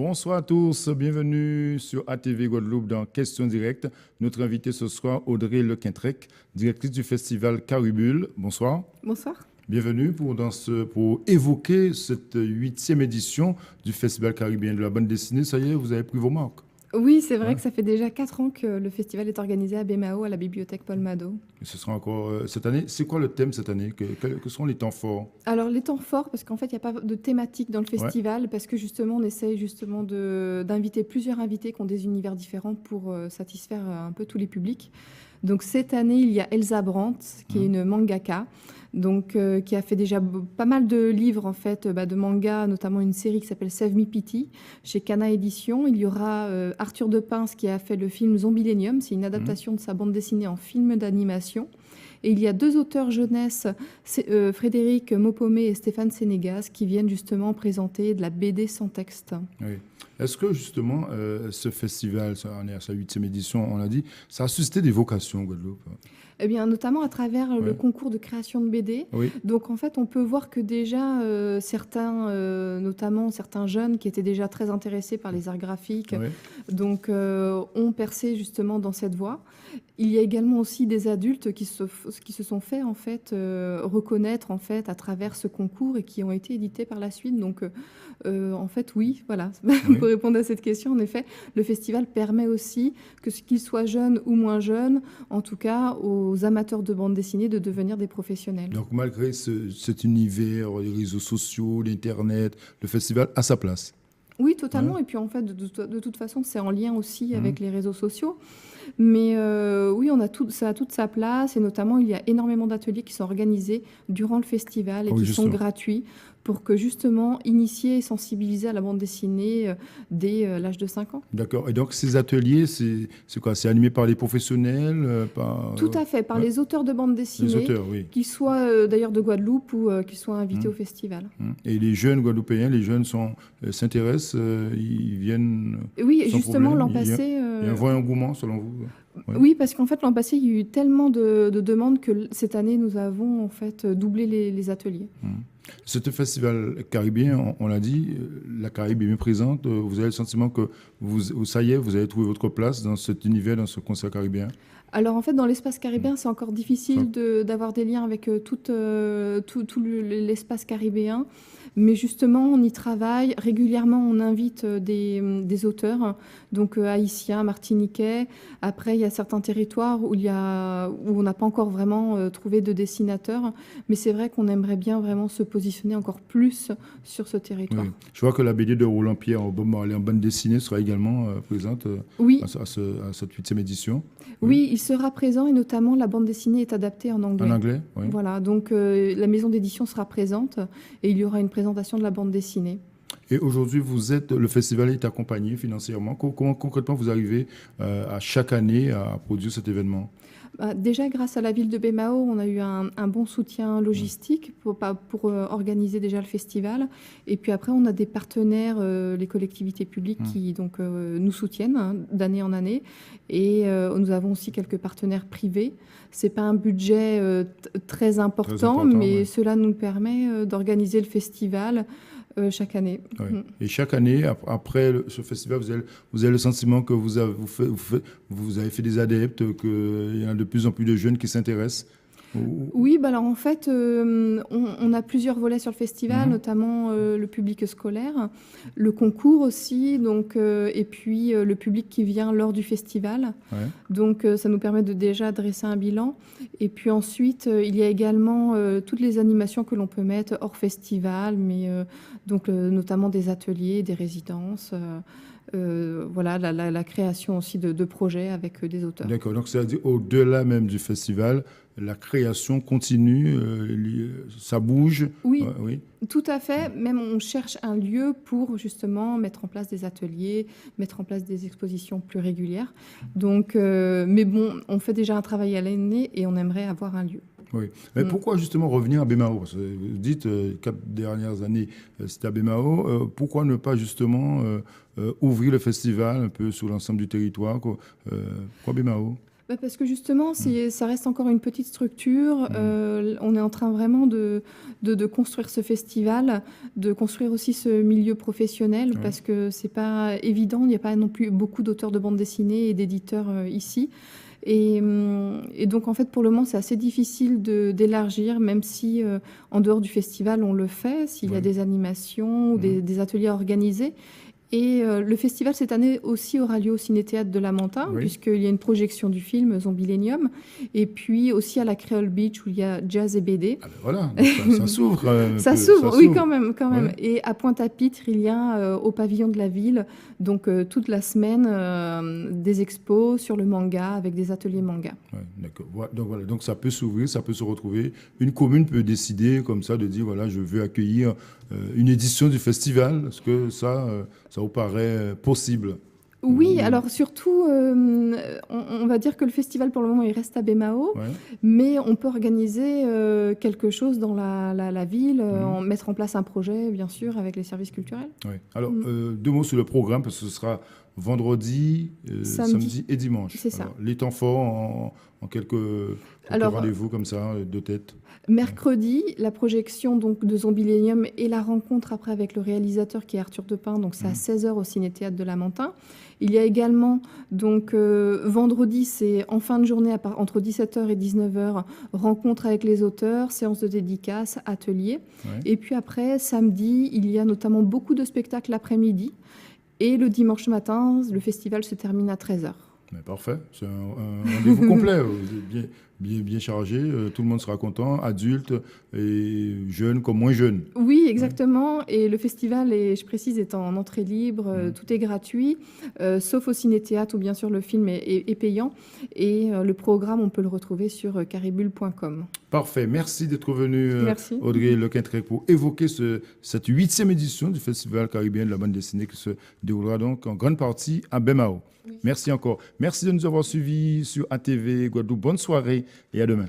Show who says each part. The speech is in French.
Speaker 1: Bonsoir à tous, bienvenue sur ATV Guadeloupe dans Questions directes. Notre invitée ce soir, Audrey Lequintrec, directrice du festival Caribule. Bonsoir.
Speaker 2: Bonsoir.
Speaker 1: Bienvenue pour évoquer cette 8e édition du Festival caribéen de la bande dessinée. Ça y est, vous avez pris vos marques.
Speaker 2: Oui, c'est vrai
Speaker 1: Ouais.
Speaker 2: que ça fait déjà 4 ans que le festival est organisé à Bémao, à la bibliothèque Paul Mado.
Speaker 1: Et ce sera encore cette année. C'est quoi le thème cette année? Quels seront les temps forts?
Speaker 2: Alors, les temps forts, parce qu'en fait, il n'y a pas de thématique dans le
Speaker 1: Ouais.
Speaker 2: festival, parce que justement, on essaye justement d'inviter plusieurs invités qui ont des univers différents pour satisfaire un peu tous les publics. Donc, cette année, il y a Elsa Brandt, qui est une mangaka, donc, qui a fait déjà pas mal de livres en fait, de manga, notamment une série qui s'appelle Save Me Pity chez Kana Édition. Il y aura Arthur Depince qui a fait le film Zombilenium, c'est une adaptation de sa bande dessinée en film d'animation. Et il y a 2 auteurs jeunesse, Frédéric Mopomé et Stéphane Sénégas, qui viennent justement présenter de la BD sans texte.
Speaker 1: Oui. Est-ce que justement ce festival, ça en est à sa 8e édition, on l'a dit, ça a suscité des vocations en Guadeloupe?
Speaker 2: Eh bien, notamment à travers le
Speaker 1: Ouais.
Speaker 2: concours de création de BD.
Speaker 1: Oui.
Speaker 2: Donc, en fait, on peut voir que déjà, notamment certains jeunes qui étaient déjà très intéressés par les arts graphiques,
Speaker 1: Oui.
Speaker 2: donc, ont percé justement dans cette voie. Il y a également aussi des adultes qui se sont fait en fait reconnaître en fait à travers ce concours et qui ont été édités par la suite. Donc, en fait, oui, voilà.
Speaker 1: Oui.
Speaker 2: Pour répondre à cette question, en effet, le festival permet aussi que qu'ils soient jeunes ou moins jeunes, en tout cas aux amateurs de bande dessinée, de devenir des professionnels.
Speaker 1: Donc malgré cet univers, les réseaux sociaux, l'Internet, le festival a sa place.
Speaker 2: Oui, totalement.
Speaker 1: Ouais.
Speaker 2: Et puis en fait, de toute façon, c'est en lien aussi avec les réseaux sociaux. Mais oui, ça a toute sa place. Et notamment, il y a énormément d'ateliers qui sont organisés durant le festival et
Speaker 1: Oui,
Speaker 2: qui sont
Speaker 1: justement.
Speaker 2: gratuits pour que justement initier et sensibiliser à la bande dessinée dès l'âge de 5 ans.
Speaker 1: D'accord. Et donc ces ateliers, c'est quoi? C'est animé par les professionnels, par
Speaker 2: Tout à fait, par
Speaker 1: ouais,
Speaker 2: les auteurs de bande
Speaker 1: les
Speaker 2: dessinée,
Speaker 1: auteurs, oui.
Speaker 2: qu'ils soient d'ailleurs de Guadeloupe ou qu'ils soient invités au festival.
Speaker 1: Et les jeunes Guadeloupéens, les jeunes s'intéressent, ils viennent
Speaker 2: Et oui,
Speaker 1: sans
Speaker 2: justement,
Speaker 1: problème.
Speaker 2: l'an passé...
Speaker 1: Il y a un vrai engouement selon vous? Ouais.
Speaker 2: Oui, parce qu'en fait, l'an passé, il y a eu tellement de demandes que cette année, nous avons en fait doublé les ateliers.
Speaker 1: Ce festival caribéen, on l'a dit, la Caraïbe est bien présente. Vous avez le sentiment que ça y est, vous avez trouvé votre place dans cet univers, dans ce concert caribéen?
Speaker 2: Alors en fait, dans l'espace caribéen, c'est encore
Speaker 1: Ça-
Speaker 2: difficile d'avoir des liens avec tout l'espace caribéen. Mais justement, on y travaille. Régulièrement, on invite des auteurs, donc haïtiens, martiniquais. Après, il y a certains territoires où on n'a pas encore vraiment trouvé de dessinateurs. Mais c'est vrai qu'on aimerait bien vraiment se positionner encore plus sur ce territoire.
Speaker 1: Oui. Je vois que la BD de Roland Pierre Bob Marley en bande dessinée sera également présente
Speaker 2: Oui,
Speaker 1: à cette 8e édition.
Speaker 2: oui, il sera présent et notamment la bande dessinée est adaptée en
Speaker 1: En
Speaker 2: anglais.
Speaker 1: anglais, oui.
Speaker 2: Voilà, donc la maison d'édition sera présente et il y aura une présentation de la bande dessinée.
Speaker 1: Et aujourd'hui, le festival est accompagné financièrement. Comment concrètement vous arrivez à chaque année à produire cet événement?
Speaker 2: Déjà, grâce à la ville de Bémao, on a eu un bon soutien logistique pour organiser déjà le festival. Et puis après, on a des partenaires, les collectivités publiques qui donc, nous soutiennent d'année en année. Et nous avons aussi quelques partenaires privés. Ce n'est pas un budget très important, mais
Speaker 1: ouais.
Speaker 2: cela nous permet d'organiser le festival chaque année.
Speaker 1: Ouais. Et chaque année, après ce festival, vous avez le sentiment que vous avez fait des adeptes, qu'il y a de plus en plus de jeunes qui s'intéressent?
Speaker 2: Oui, alors en fait, on a plusieurs volets sur le festival, notamment le public scolaire, le concours aussi, donc, et puis le public qui vient lors du festival.
Speaker 1: Ouais.
Speaker 2: Donc ça nous permet de déjà dresser un bilan. Et puis ensuite, il y a également toutes les animations que l'on peut mettre hors festival, mais donc notamment des ateliers, des résidences. Voilà, la création aussi de projets avec des auteurs.
Speaker 1: D'accord. Donc, c'est-à-dire au-delà même du festival, la création continue, ça bouge.
Speaker 2: Oui,
Speaker 1: Oui.
Speaker 2: tout à fait. Même on cherche un lieu pour justement mettre en place des ateliers, mettre en place des expositions plus régulières. Donc, mais bon, on fait déjà un travail à l'année et on aimerait avoir un lieu.
Speaker 1: Oui. Mais pourquoi justement revenir à Bémao? Parce que vous dites, 4 dernières années, c'était à Bémao. Pourquoi ne pas justement ouvrir le festival un peu sur l'ensemble du territoire? Pourquoi Bémao?
Speaker 2: Parce que justement, ça reste encore une petite structure. On est en train vraiment de construire ce festival, de construire aussi ce milieu professionnel, parce que c'est pas évident. Il n'y a pas non plus beaucoup d'auteurs de bande dessinée et d'éditeurs ici. Et donc, en fait, pour le moment, c'est assez difficile d'élargir, même si en dehors du festival, on le fait, s'il y a des animations ou des ateliers organisés. Et le festival, cette année, aussi aura lieu au Ciné-Théâtre de Lamentin, puisqu'il y a une projection du film Zombilénium. Et puis aussi à la Créole Beach, où il y a jazz et BD.
Speaker 1: Ah ben voilà, ça s'ouvre.
Speaker 2: Ça s'ouvre, oui, quand même. Et à Pointe-à-Pitre, il y a au pavillon de la ville, donc toute la semaine, des expos sur le manga, avec des ateliers manga.
Speaker 1: Ouais, d'accord. Donc ça peut s'ouvrir, ça peut se retrouver. Une commune peut décider comme ça de dire, voilà, je veux accueillir une édition du festival. Est-ce que ça vous paraît possible?
Speaker 2: Oui, alors surtout, on va dire que le festival, pour le moment, il reste à Bémao, mais on peut organiser quelque chose dans la ville, mettre en place un projet, bien sûr, avec les services culturels.
Speaker 1: Oui. Alors, 2 mots sur le programme, parce que ce sera vendredi, samedi et dimanche.
Speaker 2: C'est ça.
Speaker 1: Les temps forts en quelques rendez-vous comme ça, de tête.
Speaker 2: Mercredi, la projection donc, de Zombilénium et la rencontre après avec le réalisateur qui est Arthur Depin, donc c'est à 16h au Ciné-Théâtre de Lamentin. Il y a également, donc vendredi, c'est en fin de journée, entre 17h et 19h, rencontre avec les auteurs, séance de dédicace, atelier. Et puis après, samedi, il y a notamment beaucoup de spectacles l'après-midi. Et le dimanche matin, le festival se termine à 13h.
Speaker 1: Mais parfait, c'est un rendez-vous complet, bien chargé, tout le monde sera content, adultes et jeunes comme moins jeunes.
Speaker 2: Oui, exactement, et le festival, je précise, est en entrée libre, tout est gratuit, sauf au ciné-théâtre où bien sûr le film est payant, et le programme, on peut le retrouver sur caribule.com.
Speaker 1: Parfait, merci d'être venu,
Speaker 2: Audrey
Speaker 1: Lequintrec, pour évoquer cette 8e édition du Festival caribéen de la bande dessinée qui se déroulera donc en grande partie à Bémao. Oui. Merci encore. Merci de nous avoir suivis sur ATV Guadeloupe. Bonne soirée et à demain.